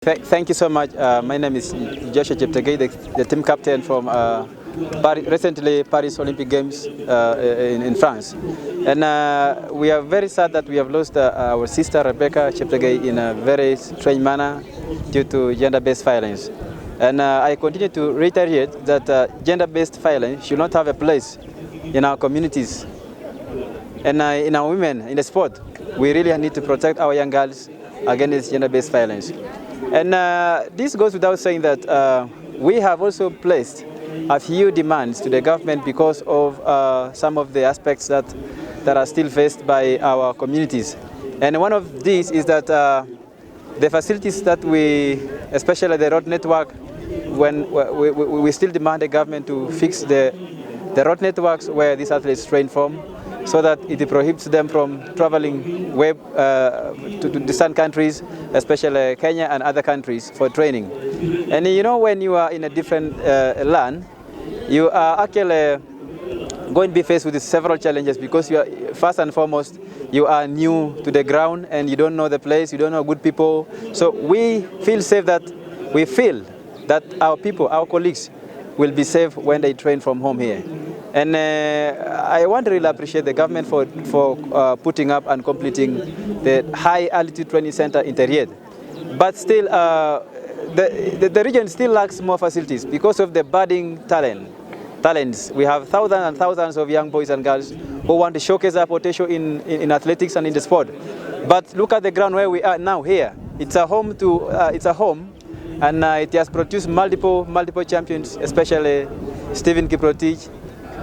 Thank you so much. My name is Rebecca Cheptegei, the team captain from recently Paris Olympic Games in France. And we are very sad that we have lost our sister Rebecca Cheptegei in a very strange manner due to gender-based violence. And I continue to reiterate that gender-based violence should not have a place in our communities and in our women in the sport. We really need to protect our young girls against gender-based violence. And this goes without saying that we have also placed a few demands to the government because of some of the aspects that are still faced by our communities. And one of these is that the facilities that especially the road network, when we still demand the government to fix the road networks where these athletes train from, so that it prohibits them from traveling to distant countries, especially Kenya and other countries, for training. And you know, when you are in a different land, you are actually going to be faced with several challenges because you are, first and foremost, you are new to the ground and you don't know the place, you don't know good people. So we feel that our people, our colleagues, will be safe when they train from home here. And I want to really appreciate the government for putting up and completing the high altitude training center in Teried. But still, the region still lacks more facilities because of the budding talents. We have thousands and thousands of young boys and girls who want to showcase their potential in athletics and in the sport. But look at the ground where we are now here. It's a home and it has produced multiple champions, especially Stephen Kiprotich.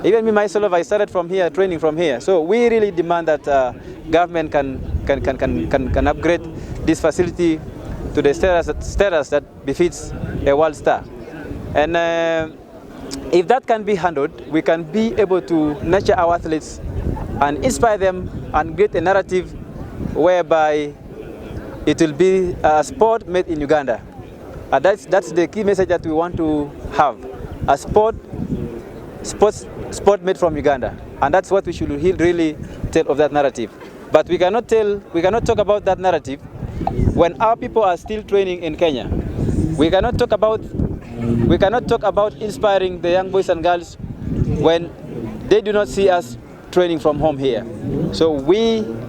Even me myself, I started from here, training from here. So we really demand that government can upgrade this facility to the status that befits a world star. And if that can be handled, we can be able to nurture our athletes and inspire them and create a narrative whereby it will be a sport made in Uganda. And that's the key message that we want to have: a sport made from Uganda, and that's what we should really tell of that narrative. But we cannot talk about that narrative when our people are still training in Kenya. We cannot talk about inspiring the young boys and girls when they do not see us training from home here. So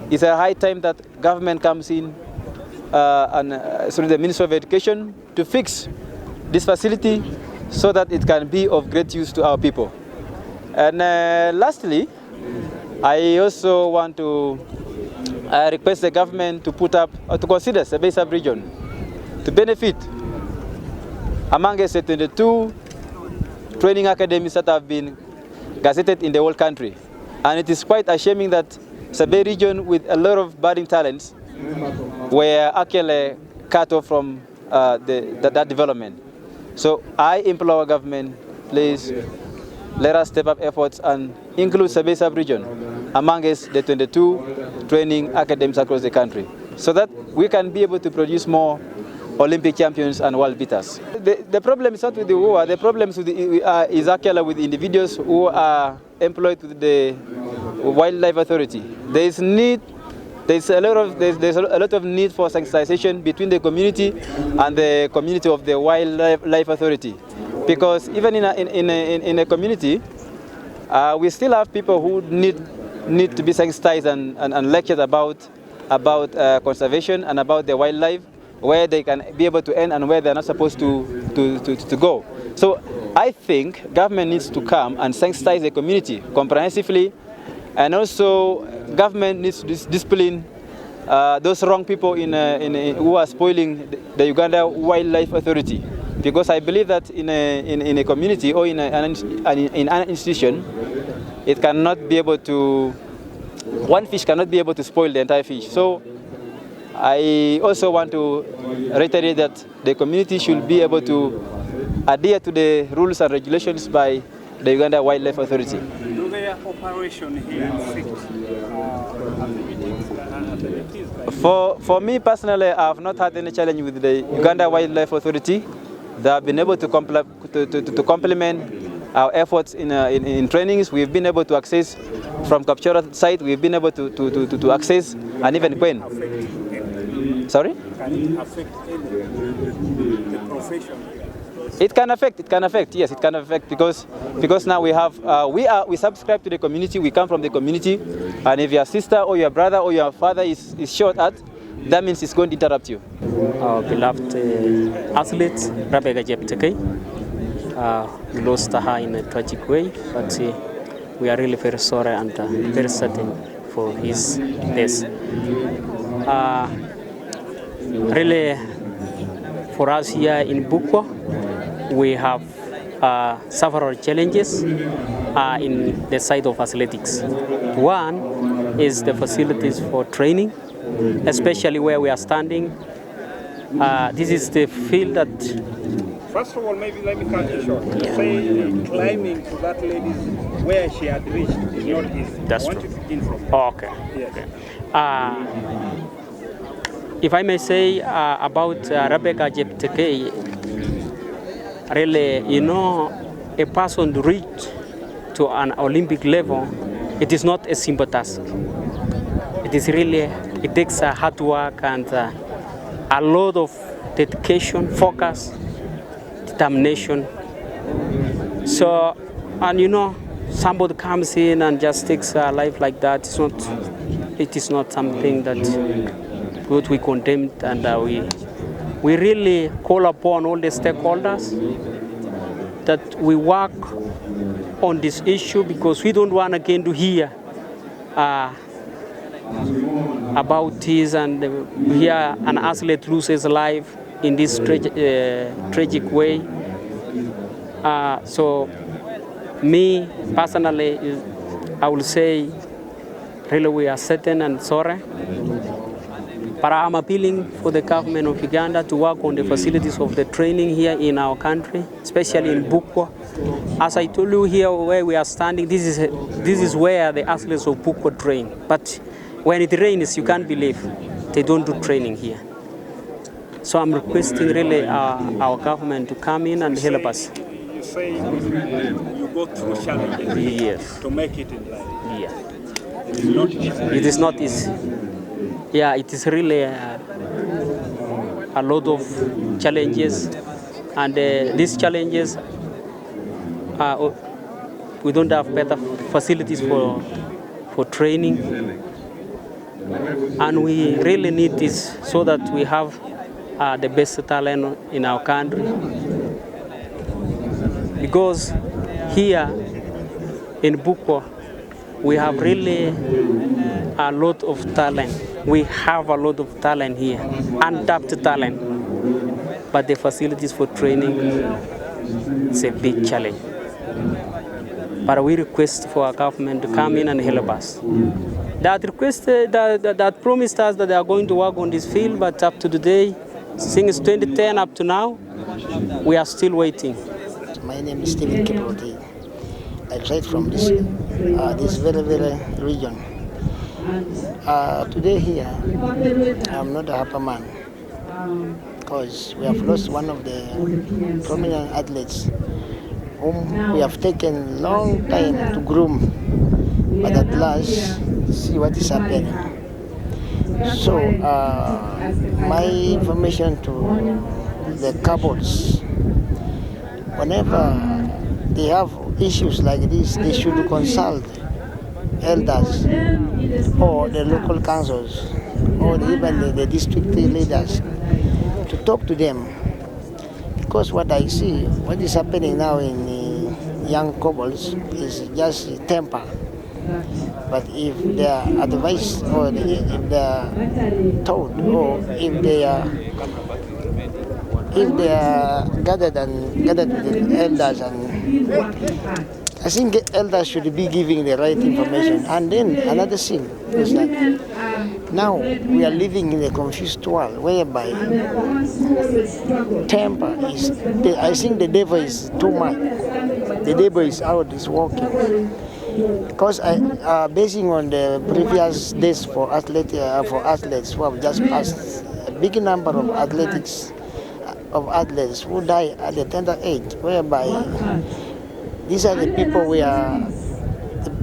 it's a high time that government comes in through the Ministry of Education to fix this facility so that it can be of great use to our people. And lastly, I also want to request the government to to consider Sebei sub-region to benefit amongst the 22 training academies that have been gazetted in the whole country. And it is quite ashaming that Sebei region, with a lot of budding talents, were actually cut off from that development. So I implore our government, please, let us step up efforts and include Sebei sub-region amongst the 22 training academies across the country, so that we can be able to produce more Olympic champions and world beaters. The problem is not with the war. The problem is actually with individuals who are employed with the Wildlife Authority. There's a lot of need for sensitization between the community and the community of the Wildlife Authority. Because even in a community, we still have people who need to be sensitized and lectured about conservation and about the wildlife, where they can be able to end and where they're not supposed to go. So I think government needs to come and sensitize the community comprehensively, and also government needs to discipline those wrong people who are spoiling the Uganda Wildlife Authority. Because I believe that in a community or in an institution, it cannot be able to, one fish cannot be able to spoil the entire fish. So I also want to reiterate that the community should be able to adhere to the rules and regulations by the Uganda Wildlife Authority. Do their operation here For me personally, I have not had any challenge with the Uganda Wildlife Authority. They have been able to complement our efforts in trainings. We've been able to access from Kapchora site. We've been able to access and even Queen. Sorry? Can it affect the profession? It can affect, yes, it can affect because now we have, we subscribe to the community, we come from the community, and if your sister or your brother or your father is shot at, that means it's going to interrupt you. Our beloved athlete, Rebecca Cheptegei, we lost her in a tragic way, but we are really very sorry and very certain for his death. Really, for us here in Bukwa, we have several challenges in the side of athletics. One is the facilities for training, especially where we are standing. This is the field that... First of all, maybe let me cut you short. Say climbing to that lady where she had reached is not easy. That's I want true. to begin from there. Oh, okay. Yes. Okay. If I may say about Rebecca Cheptegei, really, you know, a person to reach to an Olympic level, it is not a simple task. It is really, it takes hard work and a lot of dedication, focus, determination. So, and you know, somebody comes in and just takes a life like that. It is not something that we condemn, and we really call upon all the stakeholders that we work on this issue, because we don't want again to hear about this and hear an athlete loses life in this tragic way. So me personally, I will say really we are certain and sorry. But I'm appealing for the government of Uganda to work on the facilities of the training here in our country, especially in Bukwa. As I told you here where we are standing, this is where the athletes of Bukwa train. But when it rains, you can't believe they don't do training here. So I'm requesting really our government to come in and help us. You say you go through challenges Yes. to make it in life. Yeah. It's not easy. It is not easy. Yeah, it is really a lot of challenges, and these challenges, we don't have better facilities for training, and we really need this so that we have the best talent in our country. Because here in Bukwa, we have really a lot of talent. We have a lot of talent here, untapped talent. But the facilities for training is a big challenge. But we request for our government to come in and help us. That promised us that they are going to work on this field, but up to today, since 2010 up to now, we are still waiting. My name is Stephen Kiproti. I reside from this very region. Today here, I'm not a happy man because we have lost one of the prominent athletes whom we have taken long time to groom, but at last, see what is happening. So, my information to the couples, whenever they have issues like this, they should consult elders or the local councils or even the district leaders to talk to them. Because what I see, what is happening now in the young couples is just temper. But if they are advised or if they are told or if they are gathered with the elders, and I think elders should be giving the right information. And then another thing is that now we are living in a confused world whereby temper is, I think the devil is too much. The devil is out, is walking. Because basing on the previous days for athletes who have just passed, a big number of athletes who die at the tender age, whereby these are the people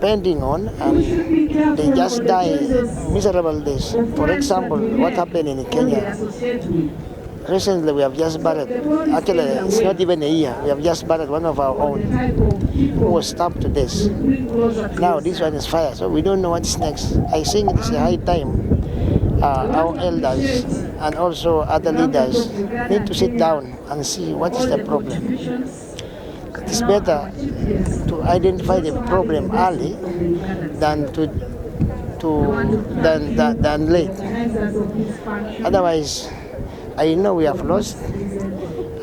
depending on, and they just die miserable deaths. For example, what happened in Kenya. Recently, we have just buried, actually, it's not even a year, we have just buried one of our own who was stabbed to death. Now, this one is fire, so we don't know what's next. I think it's a high time our elders and also other leaders need to sit down and see what is the problem. It's better to identify the problem early than than late. Otherwise, I know we have lost,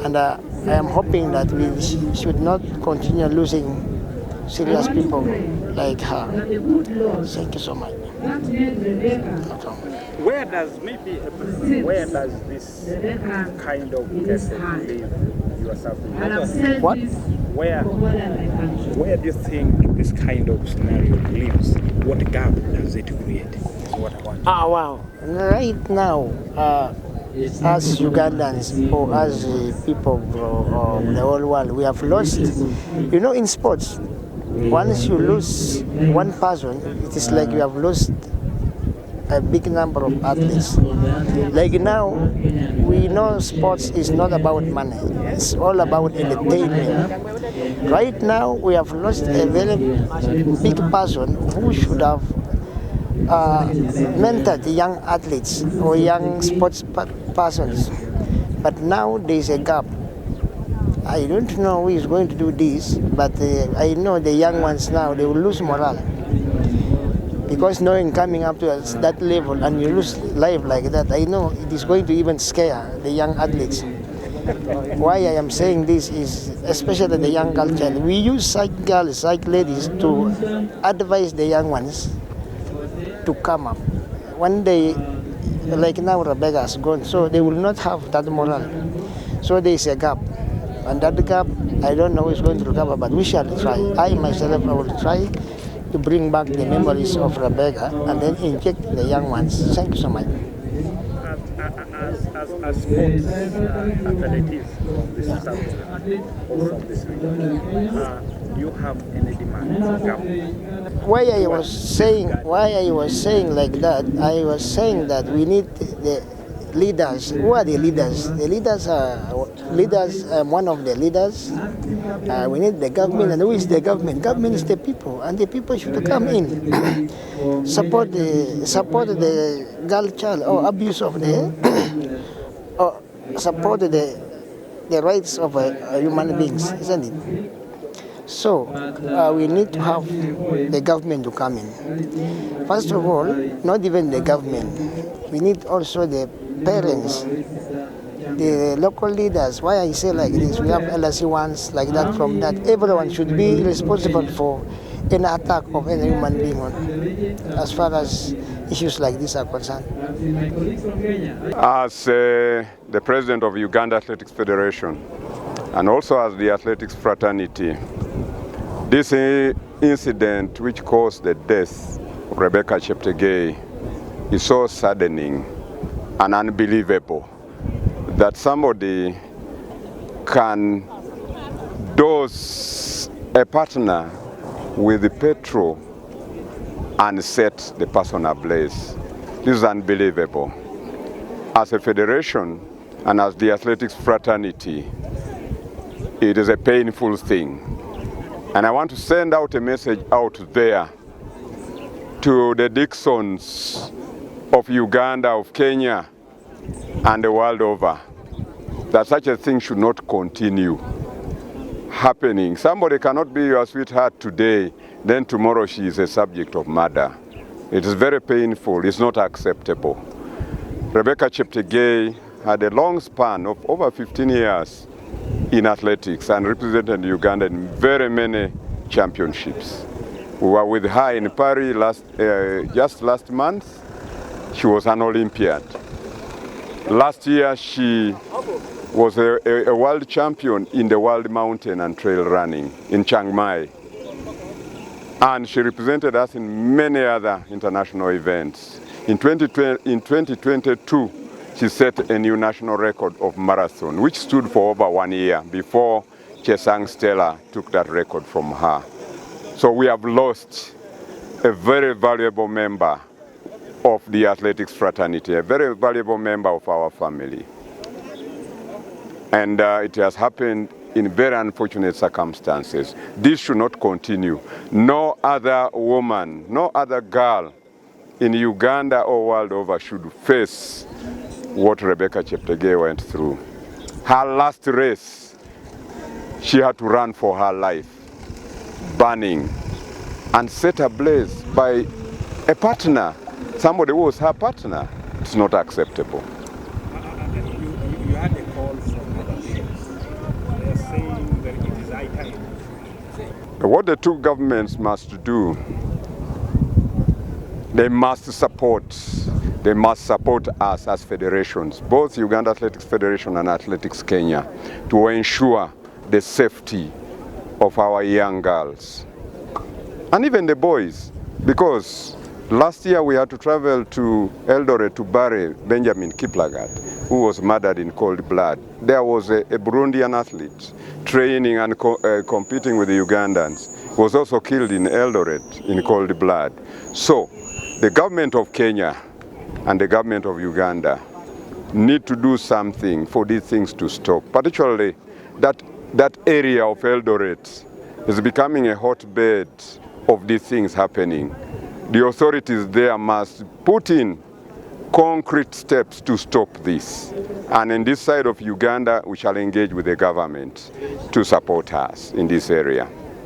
and I am hoping that we should not continue losing serious people like her. Thank you so much. Where does this kind of person live yourself? What? Where do you think this kind of scenario lives? What gap does it create? Is what I want. Wow. Right now, as Ugandans or as people of the whole world, we have lost. You know, in sports, once you lose one person, it is like you have lost a big number of athletes. Like now, we know sports is not about money. It's all about entertainment. Right now, we have lost a very big person who should have mentored young athletes or young sports persons. But now there is a gap. I don't know who is going to do this, but I know the young ones now, they will lose morale. Because knowing coming up to that level and you lose life like that, I know it is going to even scare the young athletes. Why I am saying this is, especially the young girl child, we use such girls, such ladies to advise the young ones to come up. One day, like now Rebecca has gone, so they will not have that morale. So there is a gap. And that gap, I don't know who is going to recover, but we shall try. I myself, I will try to bring back the memories of Rebecca and then inject the young ones. Thank you so much. As sports athletes from this subject or from this region, do you have any demands? Why I was saying like that, I was saying that we need the leaders. Who are the leaders? The leaders are one of the leaders. We need the government, and who is the government? Government is the people, and the people should come in, support the girl child or abuse of the, or support the rights of human beings, isn't it? So we need to have the government to come in. First of all, not even the government. We need also the parents, the local leaders. Why I say like this, we have LSE ones like that from that. Everyone should be responsible for an attack of any human being as far as issues like this are concerned. As the president of Uganda Athletics Federation and also as the athletics fraternity, this incident which caused the death of Rebecca Cheptegei is so saddening and unbelievable that somebody can dose a partner with the petrol and set the person ablaze. This is unbelievable. As a federation and as the athletics fraternity, it is a painful thing. And I want to send out a message out there to the Dixons of Uganda, of Kenya, and the world over, that such a thing should not continue happening. Somebody cannot be your sweetheart today, then tomorrow she is a subject of murder. It is very painful, it's not acceptable. Rebecca Cheptegei had a long span of over 15 years in athletics and represented Uganda in very many championships. We were with her in Paris just last month. She was an Olympiad. Last year she was a world champion in the world mountain and trail running in Chiang Mai. And she represented us in many other international events. In 2022, she set a new national record of marathon, which stood for over 1 year before Chesang Stella took that record from her. So we have lost a very valuable member of the athletics fraternity, a very valuable member of our family. And it has happened in very unfortunate circumstances. This should not continue. No other woman, no other girl in Uganda or world over should face what Rebecca Cheptegei went through. Her last race, she had to run for her life, burning and set ablaze by a partner, somebody who was her partner. It's not acceptable. You had a call from other leaders. They are saying that it is high time. What the two governments must do, they must support us as federations, both Uganda Athletics Federation and Athletics Kenya, to ensure the safety of our young girls. And even the boys, because last year we had to travel to Eldoret to bury Benjamin Kiplagat, who was murdered in cold blood. There was a Burundian athlete training and competing with the Ugandans, was also killed in Eldoret in cold blood. So the government of Kenya and the government of Uganda need to do something for these things to stop, particularly that area of Eldoret is becoming a hotbed of these things happening. The authorities there must put in concrete steps to stop this. And in this side of Uganda, we shall engage with the government to support us in this area.